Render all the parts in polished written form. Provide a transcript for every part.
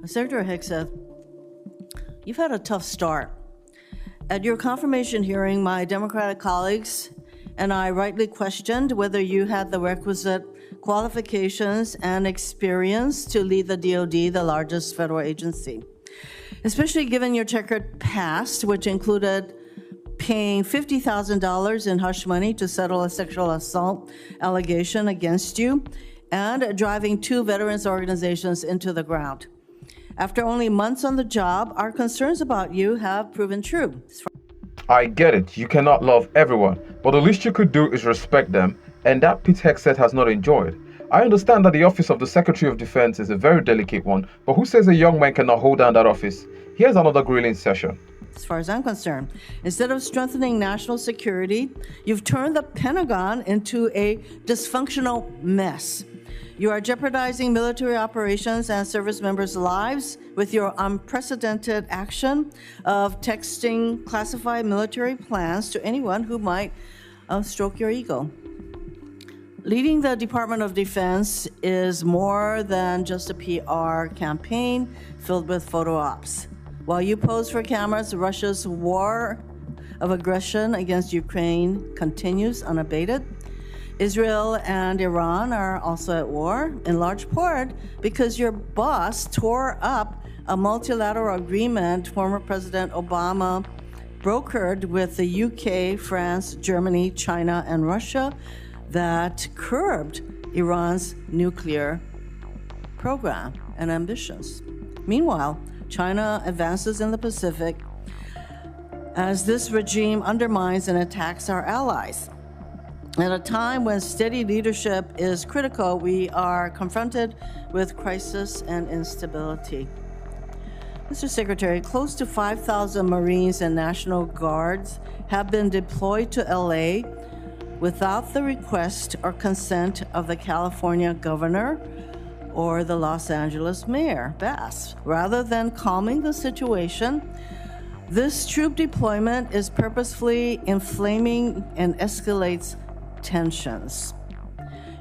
Secretary Hegseth, you've had a tough start. At your confirmation hearing, my Democratic colleagues and I rightly questioned whether you had the requisite qualifications and experience to lead the DoD, the largest federal agency, especially given your checkered past, which included paying $50,000 in hush money to settle a sexual assault allegation against you and driving 2 veterans organizations into the ground. After only months on the job, our concerns about you have proven true. I get it, you cannot love everyone, but the least you could do is respect them, and that Pete Hegseth has not enjoyed. I understand that the office of the Secretary of Defense is a very delicate one, but who says a young man cannot hold down that office? Here's another grilling session. As far as I'm concerned, instead of strengthening national security, you've turned the Pentagon into a dysfunctional mess. You are jeopardizing military operations and service members' lives with your unprecedented action of texting classified military plans to anyone who might stroke your ego. Leading the Department of Defense is more than just a PR campaign filled with photo ops. While you pose for cameras, Russia's war of aggression against Ukraine continues unabated. Israel and Iran are also at war, in large part because your boss tore up a multilateral agreement former President Obama brokered with the UK, France, Germany, China, and Russia that curbed Iran's nuclear program and ambitions. Meanwhile, China advances in the Pacific as this regime undermines and attacks our allies. At a time when steady leadership is critical, we are confronted with crisis and instability. Mr. Secretary, close to 5,000 Marines and National Guards have been deployed to LA without the request or consent of the California governor or the Los Angeles mayor, Bass. Rather than calming the situation, this troop deployment is purposefully inflaming and escalates tensions.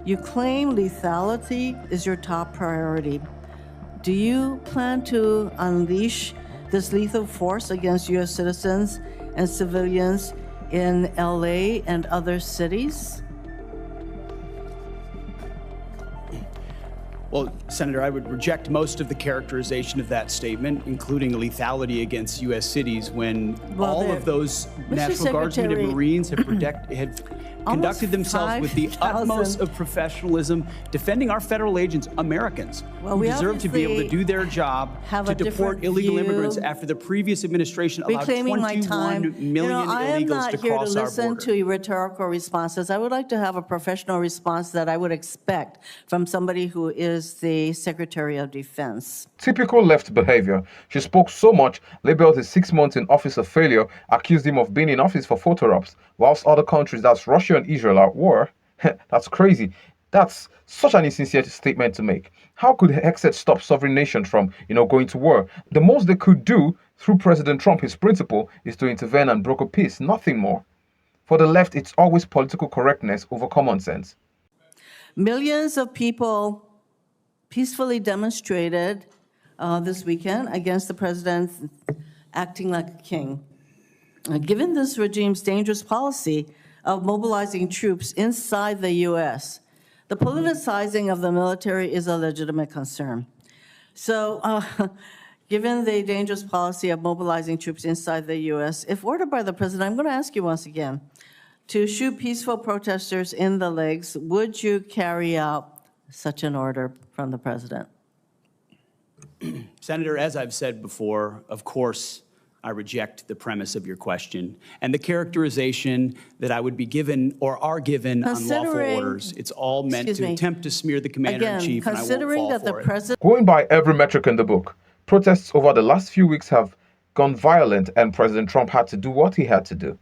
You claim lethality is your top priority. Do you plan to unleash this lethal force against U.S. citizens and civilians in LA and other cities? Well, Senator, I would reject most of the characterization of that statement, including lethality against U.S. cities, when all of those National Guardsmen and Marines have conducted themselves with the utmost of professionalism, defending our federal agents, Americans, who deserve to be able to do their job to deport illegal immigrants after the previous administration allowed 21 million illegals to cross our border. I am not here to listen to rhetorical responses. I would like to have a professional response that I would expect from somebody who is the Secretary of Defense. Typical left behavior. She spoke so much, labeled his 6 months in office a failure, accused him of being in office for photo ops, whilst other countries, that's Russia and Israel, are at war. That's crazy. That's such an insincere statement to make. How could Hegseth stop sovereign nations from, going to war? The most they could do through President Trump, his principle, is to intervene and broker peace, nothing more. For the left, it's always political correctness over common sense. Millions of people peacefully demonstrated this weekend against the president acting like a king. Given this regime's dangerous policy of mobilizing troops inside the U.S., the politicizing of the military is a legitimate concern. So, given the dangerous policy of mobilizing troops inside the U.S., if ordered by the president, I'm going to ask you once again, to shoot peaceful protesters in the legs, would you carry out such an order from the president? Senator, as I've said before, of course, I reject the premise of your question and the characterization that I would be given or are given unlawful orders. It's all meant to attempt to smear the commander-in-chief, and I won't fall for it. Going by every metric in the book, protests over the last few weeks have gone violent, and President Trump had to do what he had to do.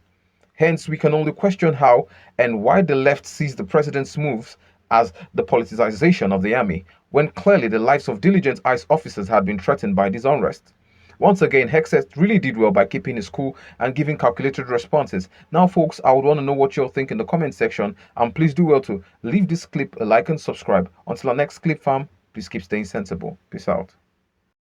Hence, we can only question how and why the left sees the president's moves as the politicization of the army, when clearly the lives of diligent ICE officers had been threatened by this unrest. Once again, Hegseth really did well by keeping his cool and giving calculated responses. Now, folks, I would want to know what you all think in the comment section, and please do well to leave this clip a like and subscribe. Until our next clip, fam, please keep staying sensible. Peace out.